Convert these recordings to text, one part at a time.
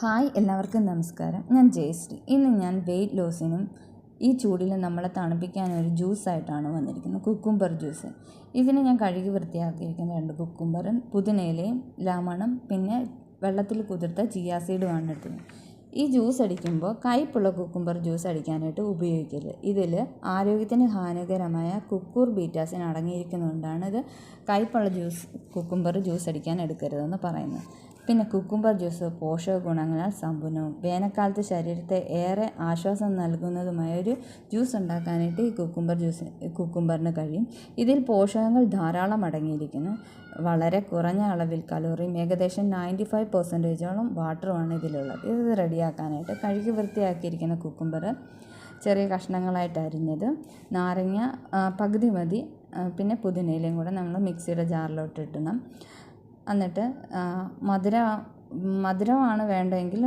Hi, എല്ലാവർക്കും നമസ്കാരം. ഞാൻ ജയശ്രീ. ഇന്ന് ഞാൻ വെയിറ്റ് ലോസിനും ഈ ചൂടിൽ നമ്മളെ തണുപ്പിക്കാനൊരു ജ്യൂസായിട്ടാണ് വന്നിരിക്കുന്നത്, കുക്കുംബർ ജ്യൂസ്. ഇതിന് ഞാൻ കഴുകി വൃത്തിയാക്കിയിരിക്കുന്ന 2 കുക്കുംബറും പുതിനയിലയും ലെമണും പിന്നെ വെള്ളത്തിൽ കുതിർത്ത ചിയാ സീഡുമാണ് എടുത്തത്. ഈ ജ്യൂസ് അടിക്കുമ്പോൾ കയ്പുള്ള കുക്കുംബർ ജ്യൂസ് അടിക്കാനായിട്ട് ഉപയോഗിക്കരുത്. ഇതിൽ ആരോഗ്യത്തിന് ഹാനികരമായ കുക്കൂർ ബീറ്റാസിൻ അടങ്ങിയിരിക്കുന്നതുകൊണ്ടാണ് ഇത് കയ്പുള്ള കുക്കുംബർ ജ്യൂസ് അടിക്കാൻ എടുക്കരുതെന്ന് പറയുന്നത്. പിന്നെ കുക്കുംബർ ജ്യൂസ് പോഷക ഗുണങ്ങളാൽ സമ്പന്നവും വേനൽക്കാലത്ത് ശരീരത്തെ ഏറെ ആശ്വാസം നൽകുന്നതുമായ ഒരു ജ്യൂസ് ഉണ്ടാക്കാനായിട്ട് ഈ കുക്കുംബറിന് കഴിയും. ഇതിൽ പോഷകങ്ങൾ ധാരാളം അടങ്ങിയിരിക്കുന്നു. വളരെ കുറഞ്ഞ അളവിൽ കലോറിയും ഏകദേശം 95% വാട്ടറുമാണ് ഇതിലുള്ളത്. ഇത് റെഡിയാക്കാനായിട്ട് കഴുകി വൃത്തിയാക്കിയിരിക്കുന്ന കുക്കുംബർ ചെറിയ കഷ്ണങ്ങളായിട്ട് അരിഞ്ഞത്, നാരങ്ങ പകുതി മതി, പിന്നെ പുതിനയിലയും കൂടെ നമ്മൾ മിക്സിയുടെ ജാറിലോട്ട് ഇടണം. എന്നിട്ട് മധുരമാണ് വേണ്ടതെങ്കിൽ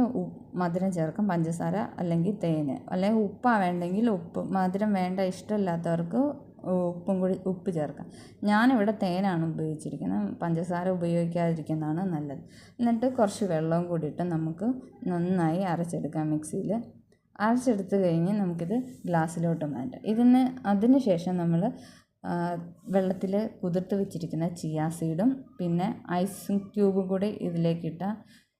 മധുരം ചേർക്കാം, പഞ്ചസാര അല്ലെങ്കിൽ തേൻ, അല്ലെങ്കിൽ ഉപ്പാണ് വേണ്ടെങ്കിൽ ഉപ്പ്. മധുരം വേണ്ട ഇഷ്ടമില്ലാത്തവർക്ക് ഉപ്പ് ചേർക്കാം. ഞാനിവിടെ തേനാണ് ഉപയോഗിച്ചിരിക്കുന്നത്, പഞ്ചസാര ഉപയോഗിക്കാതിരിക്കുന്നതാണ് നല്ലത്. എന്നിട്ട് കുറച്ച് വെള്ളവും കൂടിയിട്ട് നമുക്ക് നന്നായി അരച്ചെടുക്കാം. മിക്സിയിൽ അരച്ചെടുത്ത് കഴിഞ്ഞ് നമുക്കിത് ഗ്ലാസ്സിലോട്ട് മാറ്റാം. അതിന് ശേഷം നമ്മൾ വെള്ളത്തിൽ കുതിർത്ത് വെച്ചിരിക്കുന്ന ചിയാ സീഡും പിന്നെ ഐസ് ക്യൂബും കൂടി ഇതിലേക്കിട്ടാൽ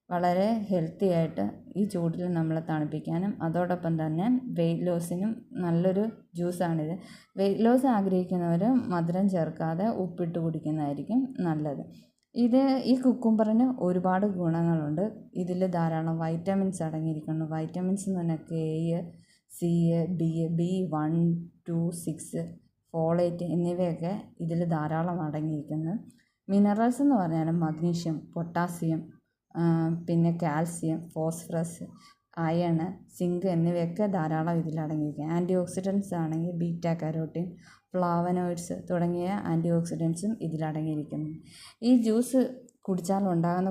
വളരെ ഹെൽത്തി ആയിട്ട് ഈ ചൂടിൽ നമ്മളെ തണുപ്പിക്കാനും അതോടൊപ്പം തന്നെ വെയിറ്റ് ലോസിനും നല്ലൊരു ജ്യൂസാണിത്. വെയിറ്റ് ലോസ് ആഗ്രഹിക്കുന്നവർ മധുരം ചേർക്കാതെ ഉപ്പിട്ട് കുടിക്കുന്നതായിരിക്കും നല്ലത്. ഈ കുക്കുംബറിന് ഒരുപാട് ഗുണങ്ങളുണ്ട്. ഇതിൽ ധാരാളം വൈറ്റമിൻസ് അടങ്ങിയിരിക്കുന്നു. വൈറ്റമിൻസ് എന്ന് പറഞ്ഞാൽ K, C, B1, 2, 6, ഫോളേറ്റ് എന്നിവയൊക്കെ ഇതിൽ ധാരാളം അടങ്ങിയിരിക്കുന്നു. മിനറൽസ് എന്ന് പറഞ്ഞാൽ മഗ്നീഷ്യം, പൊട്ടാസ്യം, പിന്നെ കാൽസ്യം, ഫോസ്ഫറസ്, അയൺ, സിങ്ക് എന്നിവയൊക്കെ ധാരാളം ഇതിൽ അടങ്ങിയിരിക്കും. ആൻറ്റി ഓക്സിഡൻസ് ആണെങ്കിൽ ബീറ്റാ കരോട്ടിൻ, ഫ്ലാവനോയിഡ്സ് തുടങ്ങിയ ആൻറ്റി ഓക്സിഡൻസും ഇതിലടങ്ങിയിരിക്കുന്നു. ഈ ജ്യൂസ് കുടിച്ചാൽ ഉണ്ടാകുന്ന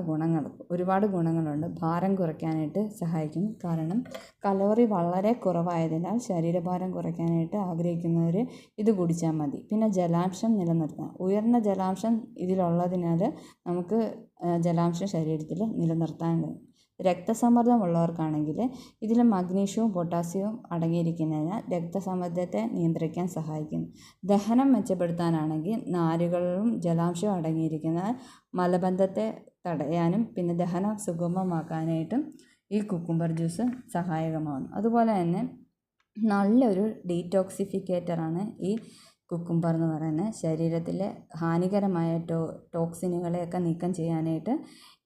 ഒരുപാട് ഗുണങ്ങളുണ്ട്. ഭാരം കുറയ്ക്കാനായിട്ട് സഹായിക്കും. കാരണം കലോറി വളരെ കുറവായതിനാൽ ശരീരഭാരം കുറയ്ക്കാനായിട്ട് ആഗ്രഹിക്കുന്നവർ ഇത് കുടിച്ചാൽ മതി. പിന്നെ ജലാംശം നിലനിർത്താൻ, ഉയർന്ന ജലാംശം ഇതിലുള്ളതിനാൽ നമുക്ക് ജലാംശം ശരീരത്തിൽ നിലനിർത്താൻ. രക്തസമ്മർദ്ദമുള്ളവർക്കാണെങ്കിൽ ഇതിൽ മഗ്നീഷ്യവും പൊട്ടാസ്യവും അടങ്ങിയിരിക്കുന്നതിനാൽ രക്തസമ്മർദ്ദത്തെ നിയന്ത്രിക്കാൻ സഹായിക്കുന്നു. ദഹനം മെച്ചപ്പെടുത്താനാണെങ്കിൽ നാരുകളും ജലാംശവും അടങ്ങിയിരിക്കുന്ന മലബന്ധത്തെ തടയാനും പിന്നെ ദഹനം സുഗമമാക്കാനായിട്ടും ഈ കുക്കുംബർ ജ്യൂസ് സഹായകമാകുന്നു. അതുപോലെ തന്നെ നല്ലൊരു ഡീറ്റോക്സിഫിക്കേറ്ററാണ് ഈ കുക്കുംബർ എന്ന് പറയുന്നത്. ശരീരത്തിലെ ഹാനികരമായ ടോക്സിനുകളെയൊക്കെ നീക്കം ചെയ്യാനായിട്ട്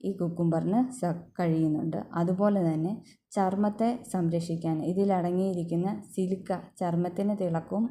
ഈ കുക്കുംബറിന് കഴിയുന്നുണ്ട്. അതുപോലെ തന്നെ ചർമ്മത്തെ സംരക്ഷിക്കാൻ ഇതിലടങ്ങിയിരിക്കുന്ന സിലിക്ക ചർമ്മത്തിന് തിളക്കവും